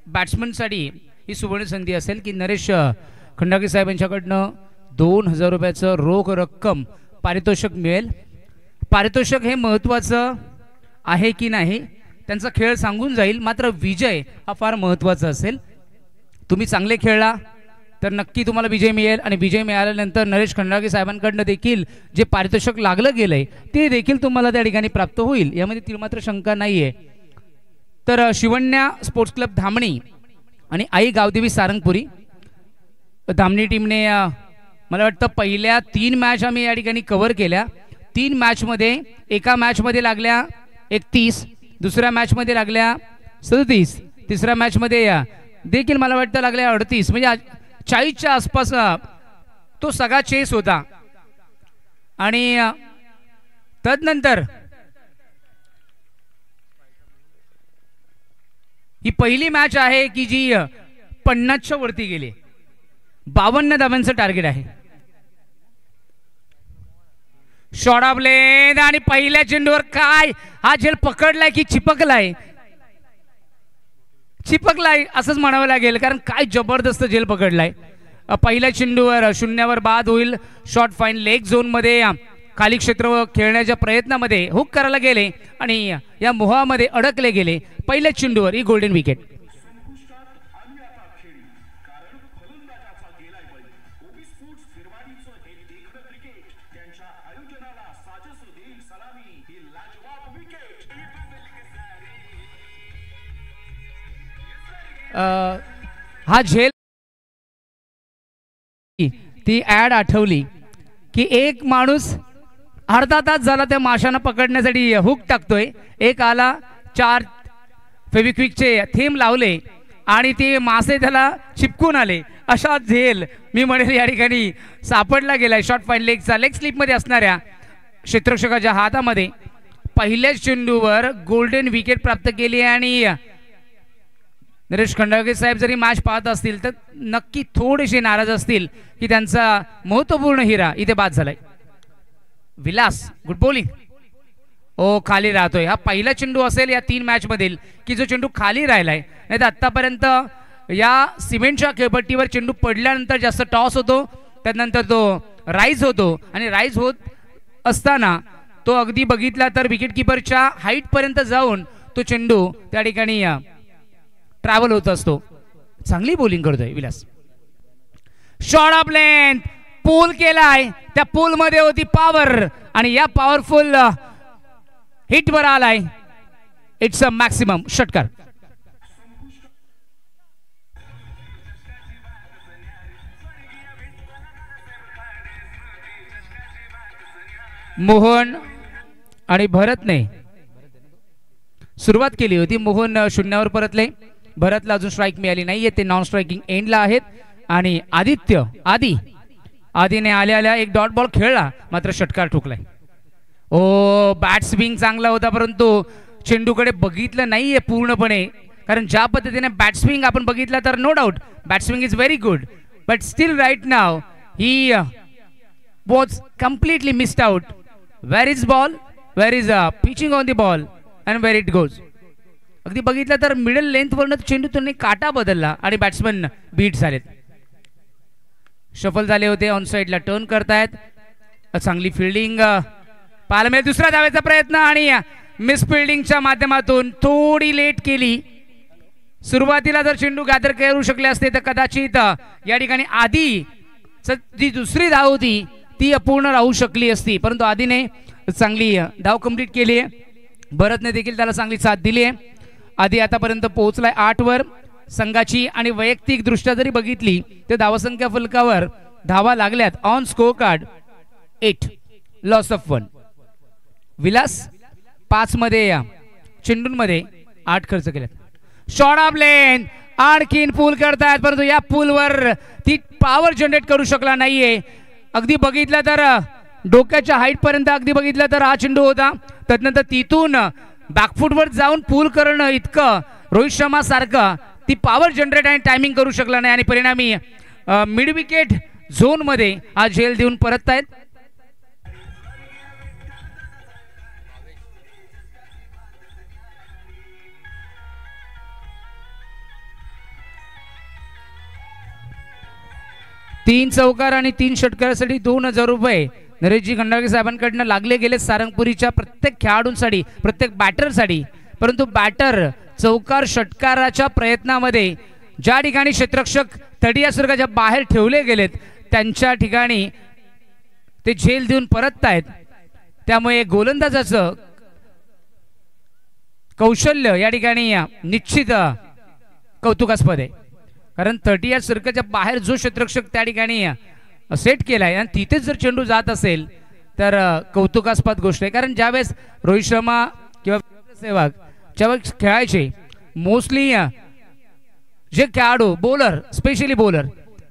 [SPEAKER 2] बॅट्समनसाठी ही सुवर्ण संधी असेल की नरेश खंडागे साहेब यांच्याकडनं 2000 रुपयाचं रोख रक्कम पारितोषिक मिळेल. पारितोषिक हे महत्त्वाचं आहे की नाही त्यांचा खेळ सांगून जाईल, मात्र विजय हा फार महत्त्वाचा असेल. तुम्ही चांगले खेळला तर नक्की तुम्हाला विजय मिळेल आणि विजय मिळाल्यानंतर नरेश खंडागे साहेबांकडनं देखील जे पारितोषिक लागलं गेलंय ते देखील तुम्हाला त्या ठिकाणी प्राप्त होईल, यामध्ये ती मात्र शंका नाहीये. तर शिवण्या स्पोर्ट्स क्लब धामणी आणि आई गावदेवी सारंगपुरी धामणी टीमने मला वाटतं पहिल्या 3 मॅच आम्ही या ठिकाणी कव्हर केल्या. 3 मॅचमध्ये एका मॅचमध्ये लागल्या 31, दुसऱ्या मॅचमध्ये लागल्या 37, तिसऱ्या मॅचमध्ये देखील मला वाटतं लागल्या 38, म्हणजे 40च्या आसपास तो सगळा चेस होता. आणि तदनंतर ही पहिली मॅच आहे की जी 50च्या वरती गेली. 52 धावांचं टार्गेट आहे. शॉट ऑफ लेंथ आणि पहिल्या चेंडूवर काय हा झेल पकडलाय की चिपकलाय? चिपकलाय असंच म्हणावं लागेल, कारण काय जबरदस्त झेल पकडलाय. पहिल्या चेंडूवर शून्यावर बाद होईल. शॉट फाईन लेग झोन मध्ये खाली क्षेत्र खेळण्याच्या प्रयत्नामध्ये हुक करायला गेले आणि या मोहामध्ये अडकले गेले. पहिल्या चेंडूवर ही गोल्डन विकेट. हा झेल ती ऍड आठवली की एक माणूस अर्धा तास झाला त्या माशांना पकडण्यासाठी हुक टाकतोय. एक आला, 4 फेविक्विकचे थेंब लावले आणि ते मासे त्याला चिपकून आले. अशा झेल मी म्हणेल या ठिकाणी सापडला गेलाय. शॉट फाईन लेगचा लेग स्लिपमध्ये असणाऱ्या क्षेत्ररक्षकाच्या हातामध्ये पहिल्याच चेंडूवर गोल्डन विकेट प्राप्त केली. आणि नरेश खंडागे साहेब जरी मॅच पाहत असतील तर नक्की थोडेसे नाराज असतील की त्यांचा महत्त्वपूर्ण हिरा इथे बाद झालाय. Vilas good bowling. ओ खाली राहतोय. हा पहिला चेंडू असेल या 3 मॅच मधील की जो चेंडू खाली राहिलाय. नाही तर आतापर्यंत या सिमेंटच्या खेळपट्टीवर चेंडू पडल्यानंतर जास्त टॉस होतो, त्यानंतर तो राईज होतो आणि राईज होत असताना तो अगदी बघितला तर विकेट किपरच्या हाईट पर्यंत जाऊन तो चेंडू त्या ठिकाणी ट्रॅव्हल होत असतो. चांगली बॉलिंग करतोय विलास. शॉट ऑफ लेंथ पूल केलाय. त्या पूल मध्ये होती पॉवर आणि या पॉवरफुल हिट वर आलाय. इट्स अ मॅक्सिमम षटकार. मोहन आणि भरतने सुरुवात केली होती. मोहन शून्यावर परतले. भरतला अजून स्ट्राइक मिळाली नाहीये, ते नॉन स्ट्राइकिंग एंडला आहेत. आणि आदित्य आदी आधीने आल्या आल्या एक डॉट बॉल खेळला, मात्र षटकार ठोकलाय. ओ बॅट स्विंग चांगला होता, परंतु चेंडूकडे बघितलं नाहीये पूर्णपणे. कारण ज्या पद्धतीने बॅट स्विंग आपण बघितला तर no doubt bat swing is very good, but still right now he was completely missed out. Where is ball, where is pitching on the ball and where it goes. अगदी बघितलं तर middle लेंथवरनं चेंडू त्यांनी काटा बदलला आणि बॅट्समन बीट झालेत, shuffle झाले होते. ऑन साईडला टर्न करतायत. चांगली फिल्डिंग पाहायला मिळेल. दुसरा धावेचा प्रयत्न आणि मिस फिल्डिंगच्या माध्यमातून थोडी लेट केली. सुरुवातीला जर चेंडू गॅदर करू शकले असते तर कदाचित या ठिकाणी आधी जी दुसरी धाव होती ती अपूर्ण राहू शकली असती, परंतु आधीने चांगली धाव कंप्लीट केली आहे. भरतने देखील त्याला चांगली साथ दिली आहे. आधी आतापर्यंत पोहोचलाय 8 वर. संघाची आणि वैयक्तिक दृष्ट्या जरी बघितली तर धावसंख्या फलकावर धावा लागल्यात. On score card 8, loss of 1. Vilas 5 मध्ये चेंडूंमध्ये 8 खर्च केलेत. शॉर्ट ऑफ लेन आणखीन पूल करतायत, परंतु या पूलवर ती पॉवर जनरेट करू शकला नाहीये. अगदी बघितलं तर डोक्याच्या हाईट पर्यंत अगदी बघितलं तर हा चेंडू होता. त्यानंतर तिथून बॅकफुटवर जाऊन पूल करणं इतकं रोहित शर्मा सारखं ती पॉवर जनरेट आणि टायमिंग करू शकला नाही आणि परिणामी मिड विकेट झोन मध्ये हा झेल देऊन परततायत. तीन चौकार आणि 3 षटकारासाठी 2000 रुपये नरेशजी खंडाळके साहेबांकडनं लागले गेले सारंगपुरीच्या प्रत्येक खेळाडूंसाठी, प्रत्येक बॅटरसाठी. परंतु बॅटर चौकार षटकाराच्या प्रयत्नामध्ये ज्या ठिकाणी क्षेत्ररक्षक तडिया सुरगाच्या बाहेर ठेवले गेलेत त्यांच्या ठिकाणी ते झेल देऊन परततायत. त्यामुळे गोलंदाजाचं कौशल्य या ठिकाणी निश्चित कौतुकास्पद आहे. कारण 30 सर्कलच्या बाहेर जो क्षेत्ररक्षक त्या ठिकाणी सेट केलाय आणि तिथेच जर चेंडू जात असेल तर कौतुकास्पद गोष्ट आहे. कारण ज्यावेळेस रोहित शर्मा किंवा सेहवाग ज्यावेळेस खेळायचे मोस्टली जे खेळाडू बॉलर, स्पेशली बॉलर,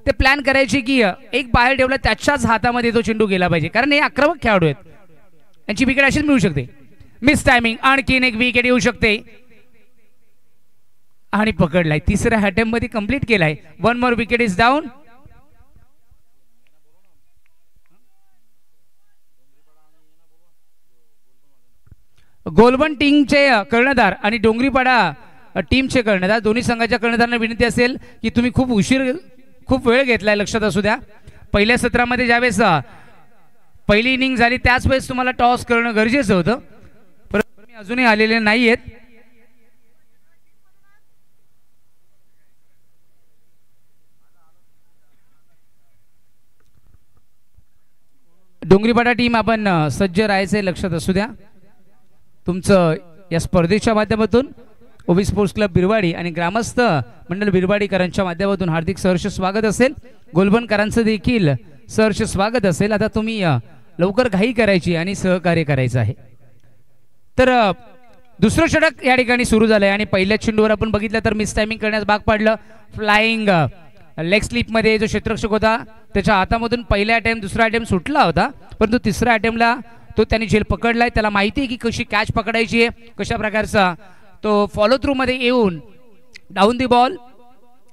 [SPEAKER 2] ते प्लॅन करायचे की एक बाहेर ठेवला त्याच्याच हातामध्ये तो चेंडू गेला पाहिजे, कारण हे आक्रमक खेळाडू आहेत, यांची विकेट अशीच मिळू शकते. मिस टायमिंग, आणखीन एक विकेट येऊ शकते आणि पकडलाय. तिसऱ्या अटेम्प्ट मध्ये कंप्लीट केलाय. 1 मोर विकेट इज डाऊन. गोलबन टीमचे कर्णधार आणि डोंगरीपाडा टीमचे कर्णधार, दोन्ही संघाच्या कर्णधारांना विनंती असेल की तुम्ही खूप वेळ घेतलाय, लक्षात असू द्या. पहिल्या सत्रामध्ये ज्यावेळेस पहिली इनिंग झाली त्याच वेळेस तुम्हाला टॉस करणं गरजेचं होतं, परंतु तुम्ही अजूनही आलेले नाहीयेत. डोंगरीपाडा टीम आपण सज्ज राहायचे, लक्षात असू द्या. तुमचं या स्पर्धेच्या माध्यमातून ओवी स्पोर्ट्स क्लब बिरवाडी आणि ग्रामस्थ मंडळ बिरवाडीकरांच्या माध्यमातून हार्दिक सहर्ष स्वागत असेल. गोलबनकरांचं देखील सहर्ष स्वागत असेल. आता तुम्ही लवकर घाई करायची आणि सहकार्य करायचं आहे. तर दुसरं षटक या ठिकाणी सुरू झालंय आणि पहिल्या चेंडूवर आपण बघितलं तर मिस टायमिंग करण्यास भाग पाडलं. फ्लाइंग लेग स्लिप मध्ये जो क्षेत्ररक्षक होता त्याच्या हातामधून पहिला अटेम्प्ट, दुसरा अटेम्प्ट सुटला होता, परंतु तिसऱ्या अटेम्प्टला तो त्यांनी झेल पकडलाय. त्याला माहिती आहे की कशी कॅच पकडायची आहे, कशा प्रकारचा तो फॉलो थ्रू मध्ये येऊन डाऊन दी बॉल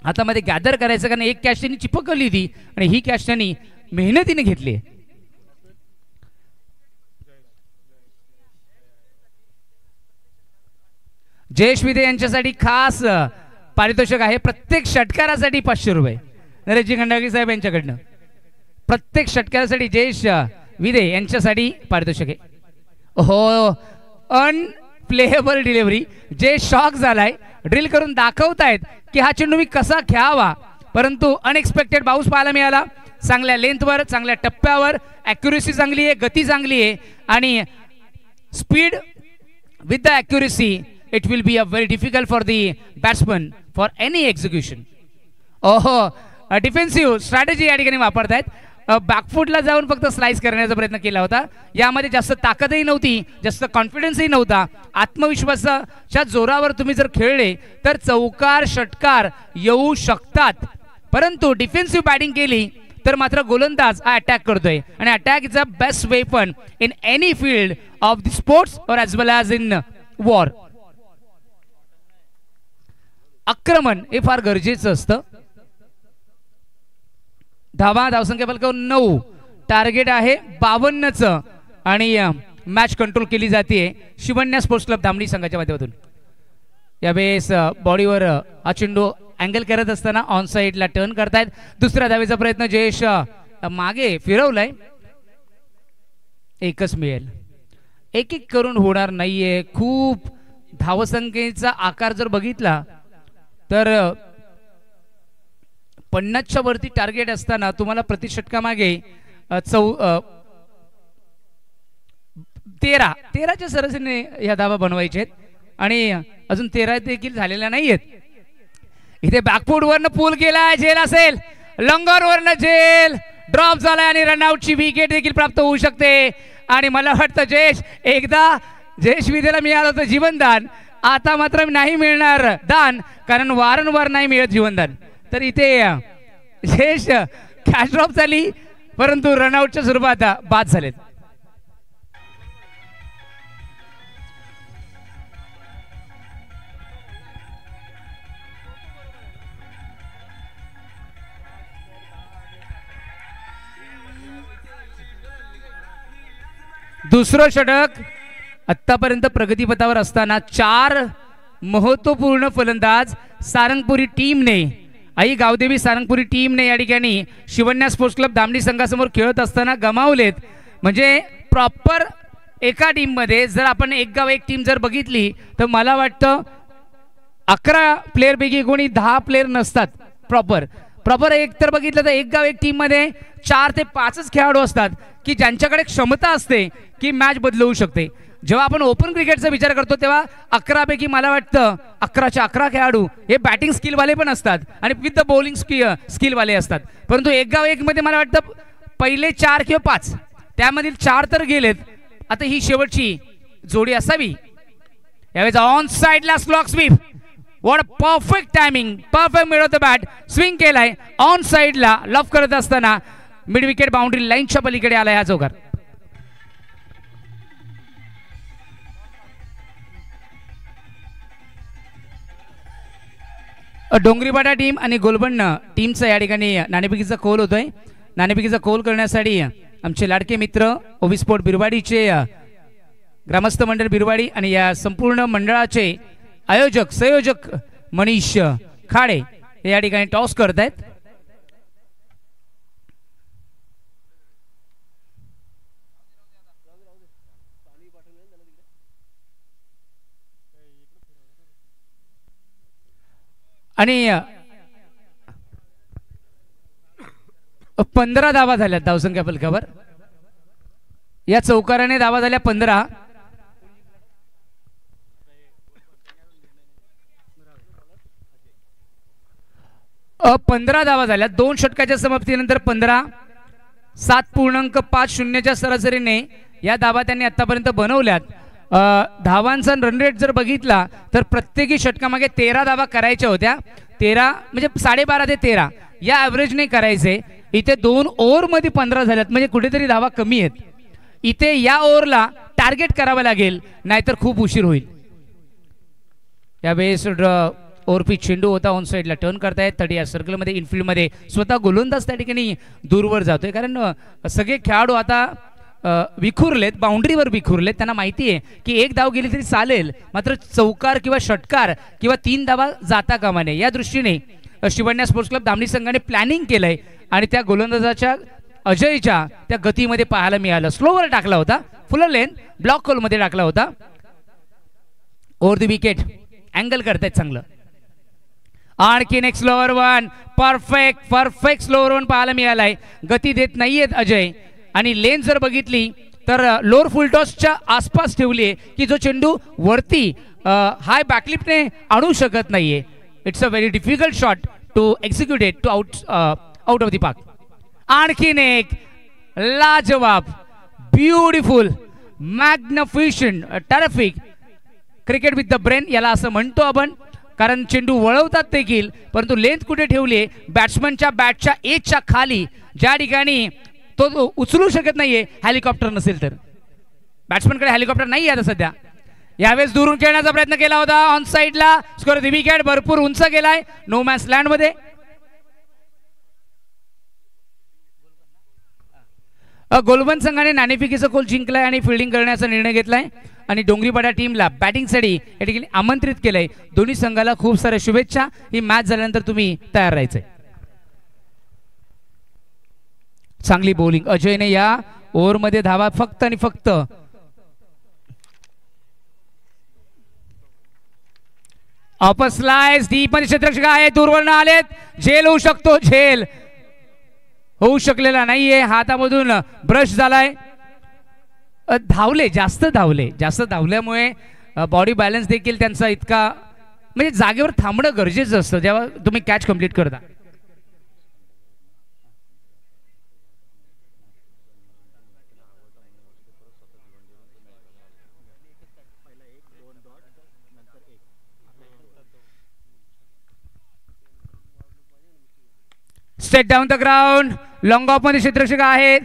[SPEAKER 2] हातामध्ये गॅदर करायचं, कारण एक कॅच त्यांनी चिपकली होती आणि ही कॅच त्यांनी मेहनतीने घेतली. जयेश विदे यांच्यासाठी खास पारितोषिक आहे. प्रत्येक षटकारासाठी 500 रुपये नरेशजी खंडाळके साहेब यांच्याकडनं. प्रत्येक षटकारासाठी जयेश विदे यांच्यासाठी पारितोषिक आहे. हो, अनप्लेएबल डिलिव्हरी. जे शॉक झालाय, ड्रिल करून दाखवतायत की हा चेंडू मी कसा खेळावा, परंतु अनएक्सपेक्टेड बाउन्स पाहायला मिळाला. चांगल्या लेंथवर, चांगल्या टप्प्यावर, ॲक्युरेसी चांगली आहे, गती चांगली आहे आणि speed with the accuracy it will be a very difficult for the batsman for any execution. Defensive strategy या ठिकाणी वापरतायत. बॅकफुटला जाऊन फक्त स्लाइस करण्याचा प्रयत्न केला होता. यामध्ये जास्त ताकदही नव्हती, जास्त कॉन्फिडन्सही नव्हता. आत्मविश्वासाच्या जोरावर तुम्ही जर खेळले तर चौकार षटकार येऊ शकतात, परंतु डिफेन्सिव्ह बॅटिंग केली तर मात्र गोलंदाज हा अटॅक करतोय आणि attack is a best weapon in any field of the sports और as well as in war. आक्रमण हे फार गरजेचं असतं. धावसंख्या फलकावर 9, टार्गेट आहे 52चं आणि मॅच कंट्रोल केली जाते शिवण्या स्पोर्ट्स क्लब धामणी संघाच्या माध्यमातून. यावेळेस बॉडीवर हा चेंडू अँगल करत असताना ऑन साइडला टर्न करतायत. दुसऱ्या धावेचा प्रयत्न जयेश मागे फिरवलाय, एकच मिळेल. एक एक करून होणार नाहीये. खूप धावसंख्येचा आकार जर बघितला तर 50च्या वरती टार्गेट असताना तुम्हाला प्रति षटकामागे 13च्या सरासरीने ह्या धावा बनवायचे आहेत आणि अजून 13 देखील झालेल्या नाहीयेत. इथे बॅकफूट वरनं पूल केलाय, झेल असेल, लंगर वरनं झेल ड्रॉप झालाय आणि रनआउटची विकेट देखील प्राप्त होऊ शकते. आणि मला वाटतं जयेश, एकदा जयेश विद्याला मिळालं होतं जीवनदान, आता मात्र नाही मिळणार दान, कारण वारंवार नाही मिळत जीवनदान. तर इथे जयेश कॅच ड्रॉप झाली परंतु रनआउटच्या स्वरूपात बाद झालेत. दुसरं षटक आतापर्यंत प्रगतीपथावर असताना 4 महत्वपूर्ण फलंदाज सारंगपुरी टीमने, आई गावदेवी सारंगपुरी टीमने या ठिकाणी शिवण्या स्पोर्ट्स क्लब धामणी संघासमोर खेळत असताना गमावलेत. म्हणजे प्रॉपर एका टीम मध्ये जर आपण एक गाव एक टीम जर बघितली तर मला वाटतं 11 प्लेयर पैकी कोणी 10 प्लेयर नसतात. प्रॉपर एक तर बघितलं तर एक गाव एक टीम मध्ये 4 ते 5च खेळाडू असतात की ज्यांच्याकडे क्षमता असते की मॅच बदलवू शकते. जेव्हा आपण ओपन क्रिकेटचा विचार करतो तेव्हा 11 पैकी मला वाटतं 11च्या 11 खेळाडू हे बॅटिंग स्किलवाले पण असतात आणि विथ द बॉलिंग स्किलवाले असतात. परंतु एक गाव एक मध्ये मला वाटतं पहिले 4 किंवा 5 त्यामधील 4 तर गेलेत. आता ही शेवटची जोडी असावी. यावेळेस ऑन साइडला slog sweep, what perfect timing, perfect mid off the bat swing केलाय ऑन साइडला लॉफ करत असताना मिड विकेट बाउंड्री लाईनच्या पलीकडे आलाय हा चौकार. डोंगरीपाडा टीम आणि गोलबंड टीमचा या ठिकाणी नाणेफेकीचा कौल होतोय. नाणेफेकीचा कौल करण्यासाठी आमचे लाडके मित्र ओवी स्पोर्ट बिरवाडीचे ग्रामस्थ मंडळ बिरवाडी आणि या संपूर्ण मंडळाचे आयोजक संयोजक मनीष खाडे हे या ठिकाणी टॉस करत आहेत. आणि 15 धावा झाल्या धावसंख्या फलकावर. या चौकाराने धावा झाल्या 15. धावा झाल्या 2 षटकाच्या समाप्तीनंतर 15. 7.50च्या सरासरीने या धावा त्यांनी आतापर्यंत बनवल्यात. धावांचा रन रेट जर बघितला तर प्रत्येकी षटकामागे 13 धावा करायच्या होत्या. 13 म्हणजे 12.5 ते 13 या ॲव्हरेजने करायचे. इथे 2 ओव्हरमध्ये 15 झाल्यात म्हणजे कुठेतरी धावा कमी आहेत. इथे या ओव्हरला टार्गेट करावं लागेल नाहीतर खूप उशीर होईल. यावेळेस ओव्हरपिच चेंडू होता ऑन साइडला टर्न करतायत. 30 सर्कलमध्ये इनफिल्डमध्ये स्वतः गोलंदाज त्या ठिकाणी दूरवर जातोय कारण सगळे खेळाडू आता विखुरलेत, बाउंड्रीवर विखुरलेत. त्यांना माहिती आहे की एक धाव गेली तरी चालेल मात्र चौकार किंवा षटकार किंवा 3 धावा जाता कामा नये. या दृष्टीने शिवण्या स्पोर्ट्स क्लब धामणी संघाने प्लॅनिंग केलंय आणि त्या गोलंदाजाच्या अजयच्या त्या गतीमध्ये पाहायला मिळालं. स्लोवर टाकला होता, फुल लेन ब्लॉक होलमध्ये टाकला होता. ओव्हर द विकेट अँगल करतायत चांगलं. आणखीन एक slower one, perfect slower one पाहायला मिळालाय. गती देत नाहीयेत अजय आणि लेन जर बघितली तर लोअर फुलटॉसच्या आसपास ठेवली आहे की जो चेंडू वरती हाय बॅकलिपने आणू शकत नाहीये. It's a very difficult shot to execute it to out of the park. आणखीन एक लाजवाब, beautiful, magnificent, terrific cricket with the brain याला असं म्हणतो आपण. कारण चेंडू वळवतात देखील, परंतु लेंथ कुठे ठेवली बॅट्समनच्या बॅटच्या एजच्या खाली, ज्या ठिकाणी तो उचलू शकत नाहीये हेलिकॉप्टर नसेल तर. बॅट्समनकडे हेलिकॉप्टर नाही आता सध्या. यावेळेस दुरून खेळण्याचा प्रयत्न केला होता ऑन साईडला, स्कोर दी विकेट भरपूर उंच गेलाय नो मॅन्स लँड मध्ये. गोलबंद संघाने नाणेफेकीचा गोल जिंकलाय आणि फिल्डिंग करण्याचा निर्णय घेतलाय आणि डोंगरीपाडा टीमला बॅटिंगसाठी या ठिकाणी आमंत्रित केलंय. दोन्ही संघाला खूप साऱ्या शुभेच्छा. ही मॅच झाल्यानंतर तुम्ही तयार राहायचंय. चांगली बॉलिंग अजयने या ओव्हरमध्ये धावा फक्त आणि फक्त अपर स्लाइस डीप मध्ये क्षेत्ररक्षक आहे, दूरवरनं आलेत, झेल होऊ शकतो, झेल होऊ शकलेला नाहीये, हातामधून ब्रश झालाय. धावले जास्त धावल्यामुळे बॉडी बॅलन्स देखील त्यांचा इतका, म्हणजे जागेवर थांबणं गरजेचं असतं जेव्हा तुम्ही कॅच कंप्लीट करता. Straight down the ground, long of मध्ये क्षेत्ररक्षक आहेत,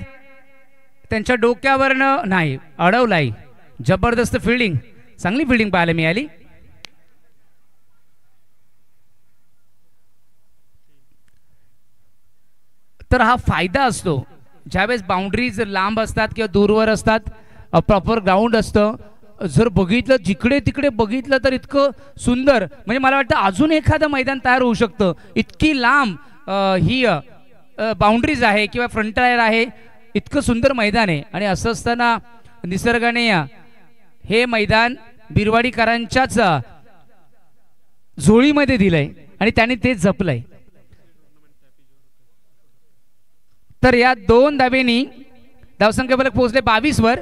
[SPEAKER 2] त्यांच्या डोक्यावरनं नाही अडवलाय. जबरदस्त फिल्डिंग, चांगली फिल्डिंग पाहायला मिळाली. तर हा फायदा असतो ज्यावेळेस बाउंड्रीज लांब असतात किंवा दूरवर असतात, प्रॉपर ग्राउंड असतं. जर बघितलं जिकडे तिकडे बघितलं तर इतकं सुंदर, म्हणजे मला वाटतं अजून एखादं मैदान तयार होऊ शकतं. इतकी लांब ही बाउंड्रीज आहे किंवा फ्रंट टायर आहे, इतकं सुंदर मैदान आहे. आणि असं असताना निसर्गाने हे मैदान बिरवाडीकरांच्याच झोळीमध्ये दिलंय आणि त्यांनी ते जपलंय. तर या दोन धावेनी धावसंख्या फलक पोहोचले 22 वर.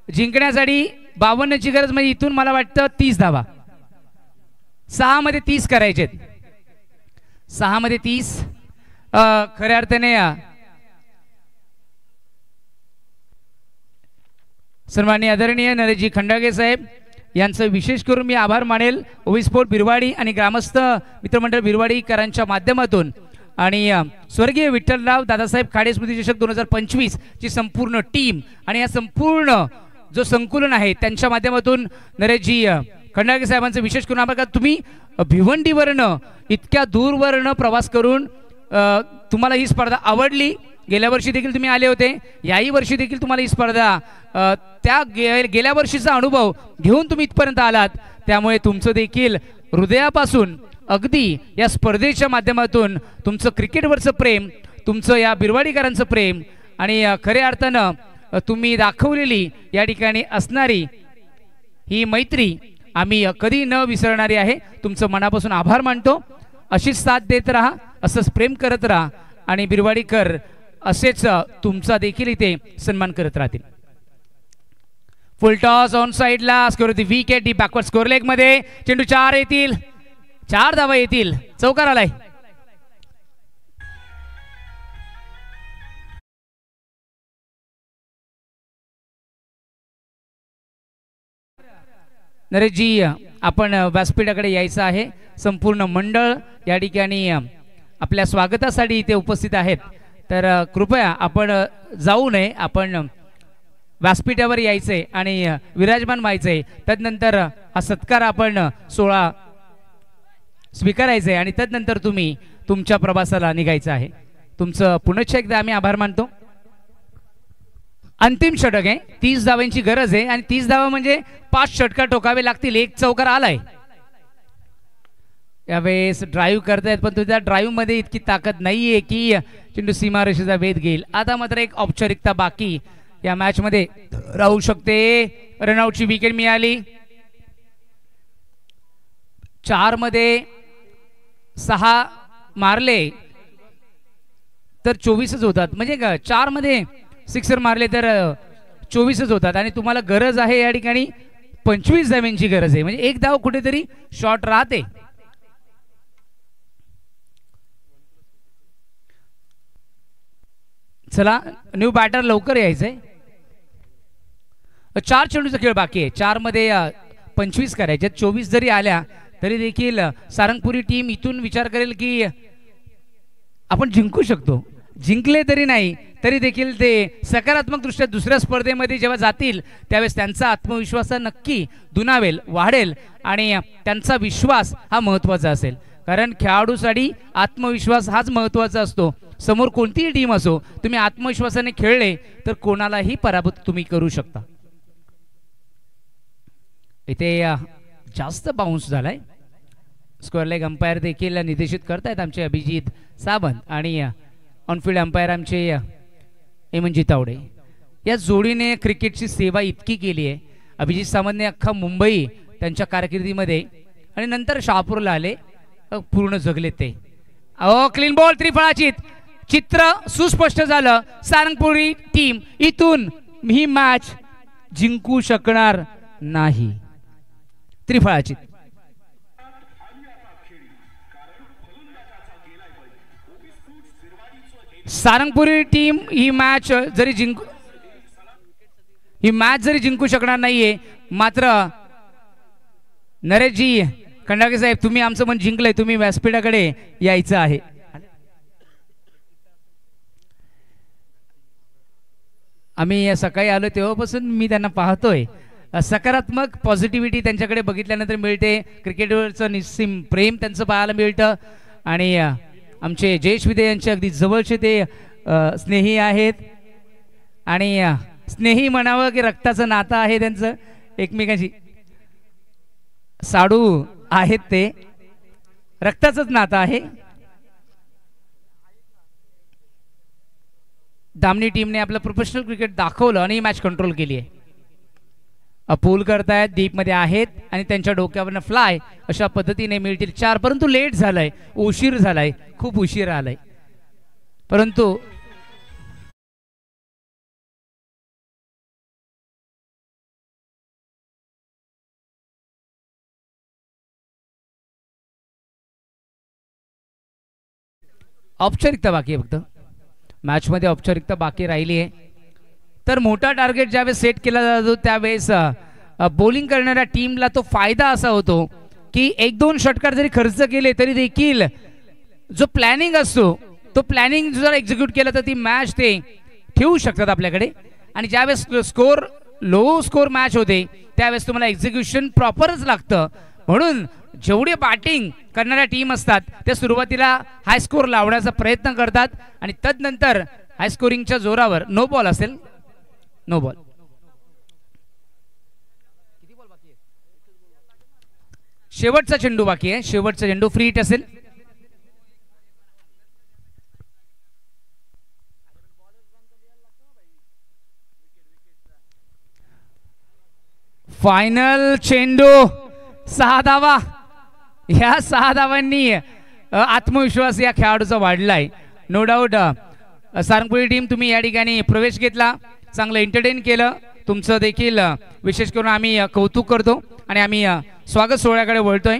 [SPEAKER 2] जिंकण्यासाठी 52 ची गरज, म्हणजे इथून मला वाटतं 30 धावा, 6 मध्ये 30 करायचे, 6 मध्ये 30. खऱ्या अर्थाने सन्माननीय आदरणीय नरेशजी खंडागे साहेब यांचं विशेष करून मी आभार मानेल. ओवी स्पोर्ट बिरवाडी आणि ग्रामस्थ मित्रमंडळ बिरवाडीकरांच्या माध्यमातून आणि स्वर्गीय विठ्ठलराव दादासाहेब खाडे स्मृती चषक 2025 ची संपूर्ण टीम आणि या संपूर्ण जो संकुलन आहे त्यांच्या माध्यमातून नरेशजी खंडागे साहेबांचं विशेष करून आभार. तुम्ही भिवंडीवरनं इतक्या दूरवरनं प्रवास करून तुम्हाला ही स्पर्धा आवडली. गेल्या वर्षी देखील तुम्ही आले होते, याही वर्षी देखील तुम्हाला ही स्पर्धा त्या गेल्या वर्षीचा अनुभव घेऊन तुम्ही इथपर्यंत आलात. त्यामुळे तुमचं देखील हृदयापासून अगदी या स्पर्धेच्या माध्यमातून तुमचं क्रिकेटवरचं प्रेम, तुमचं या बिरवाडीकरांचं प्रेम आणि खऱ्या अर्थानं तुम्ही दाखवलेली या ठिकाणी असणारी ही मैत्री आम्ही कधी न विसरणारी आहे. तुमचं मनापासून आभार मानतो. अशीच साथ देत राहा, असंच प्रेम करत राहा आणि बिरवाडीकर असेच तुमचा देखील इथे सन्मान करत राहतील. फुल टॉस ऑन साइडला, स्कोर दी wicket, D backward score leg मध्ये चेंडू 4 येतील, 4 धावा येतील, चौकार आलाय. नरेशजी आपण व्यासपीठाकडे यायचं आहे. संपूर्ण मंडळ या ठिकाणी आपल्या स्वागतासाठी इथे उपस्थित आहेत. तर कृपया आपण जाऊ नये, आपण व्यासपीठावर यायचंय आणि विराजमान व्हायचंय. तदनंतर हा सत्कार आपण सोहळा स्वीकारायचा आहे आणि तदनंतर तुम्ही तुमच्या प्रवासाला निघायचं आहे. तुमचं पुनश्च एकदा आम्ही आभार मानतो. अंतिम षटक आहे, 30 धावांची गरज आहे आणि 30 धावा म्हणजे 5 षटका टोकावे लागतील. एक चौकार आलाय. यावेळेस ड्राईव्ह करतायत पण तुझ्या ड्राईव्ह मध्ये इतकी ताकद नाहीये की चेंडू सीमारेषेचा वेध घेईल. आता मात्र एक औपचारिकता बाकी या मॅच मध्ये राहू शकते. रनआउटची विकेट मिळाली. 4 मध्ये 6 मारले तर 24च होतात, म्हणजे 4 मध्ये 6 मारले तर 24च होतात आणि तुम्हाला गरज आहे या ठिकाणी 25 धावांची गरज आहे, म्हणजे एक धाव कुठेतरी शॉर्ट राहते. चला न्यू बॅटर लवकर यायचंय. 4 चेंडूचा खेळ बाकी आहे. 4 मध्ये 25 करायचे, 24 जरी आल्या तरी देखील सारंगपुरी टीम इथून विचार करेल की आपण जिंकू शकतो, जिंकले तरी नाही तरी देखील ते सकारात्मक दृष्ट्या दुसऱ्या स्पर्धेमध्ये जेव्हा जातील त्यावेळेस त्यांचा आत्मविश्वास नक्की दुणावेल, वाढेल आणि त्यांचा विश्वास हा महत्त्वाचा असेल. कारण खेळाडूसाठी आत्मविश्वास हाच महत्त्वाचा असतो. समोर कोणतीही टीम असो, तुम्ही आत्मविश्वासाने खेळले तर कोणालाही पराभूत तुम्ही करू शकता. इथे जास्त बाउन्स झालाय. स्क्वेअर लेग अंपायर देखील निर्देशित करतायत आमचे अभिजित सावंत आणि ऑनफिल्ड अंपायर आमचे हेमंत तावडे. या जोडीने क्रिकेटची सेवा इतकी केली आहे. अभिजित सावंतने अख्खा मुंबई त्यांच्या कारकिर्दीमध्ये आणि नंतर शहापूरला आले, पूर्ण जगले ते. क्लीन बॉल त्रिफळाची चित्र सुस्पष्ट झालं. सारंगपुरी टीम इथून ही मॅच जिंकू शकणार नाही. त्रिफळाची सारंगपुरी टीम ही मॅच जरी जिंकू शकणार नाहीये, मात्र नरेशजी खंडाळके साहेब तुम्ही आमचं मन जिंकलंय, तुम्ही व्यासपीठाकडे यायचं आहे. आम्ही सकाळी आलो तेव्हापासून मी त्यांना पाहतोय. सकारात्मक पॉझिटिव्हिटी त्यांच्याकडे बघितल्यानंतर मिळते. क्रिकेटवरचं निस्सीम प्रेम त्यांचं पाहायला मिळतं आणि आमचे जयेश विदे यांचे अगदी जवळचे ते स्नेही आहेत आणि स्नेही म्हणावं की रक्ताचं नातं आहे त्यांचं एकमेकांशी. साडू आहेत ते, रक्ताचंच नातं आहे. धामणी टीमने आपलं प्रोफेशनल क्रिकेट दाखवलं आणि मॅच कंट्रोल केली आहे. पूल करतायत, डीपमध्ये आहेत आणि त्यांच्या डोक्यावरनं फ्लाय अशा पद्धतीने मिळतील 4. परंतु लेट झालाय, उशीर झालाय, खूप उशीर आलाय. परंतु औपचारिकता बाकी आहे, फक्त मॅचमध्ये औपचारिकता बाकी राहिली आहे. तर मोठा टार्गेट ज्यावेळेस सेट केला जातो त्यावेळेस बॉलिंग करणाऱ्या टीमला तो फायदा असा होतो की 1-2 षटकार जरी खर्च केले तरी देखील जो प्लॅनिंग असतो तो प्लॅनिंग जर एक्झिक्यूट केला तर ती मॅच ते ठेवू शकतात आपल्याकडे. आणि ज्यावेळेस लो स्कोर मॅच होते त्यावेळेस तुम्हाला एक्झिक्युशन प्रॉपरच लागतं. म्हणून जेवढे बॅटिंग करणाऱ्या टीम असतात त्या सुरुवातीला हाय स्कोर लावण्याचा प्रयत्न करतात आणि तदनंतर हाय स्कोरिंगच्या जोरावर नो बॉल असेल, नो बॉल. शेवटचा चेंडू बाकी आहे, शेवटचा चेंडू फ्री हिट असेल. फायनल चेंडू 6 धावा. या 6 धावांनी आत्मविश्वास या खेळाडूचा वाढलाय. नो डाऊट सारंगपुरी टीम तुम्ही या ठिकाणी प्रवेश घेतला, चांगलं एंटरटेन केलं. तुमचं देखील विशेष करून आम्ही कौतुक करतो आणि आम्ही स्वागत सोहळ्याकडे वळतोय.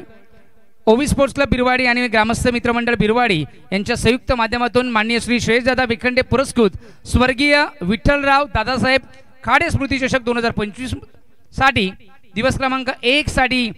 [SPEAKER 2] ओवी स्पोर्ट्स क्लब बिरवाडी आणि ग्रामस्थ मित्रमंडळ बिरवाडी यांच्या संयुक्त माध्यमातून माननीय श्री श्रेयसदादा विखंडे पुरस्कृत स्वर्गीय विठ्ठलराव दादासाहेब खाडे स्मृती चषक 2025 साठी दिवस क्रमांक 1 साठी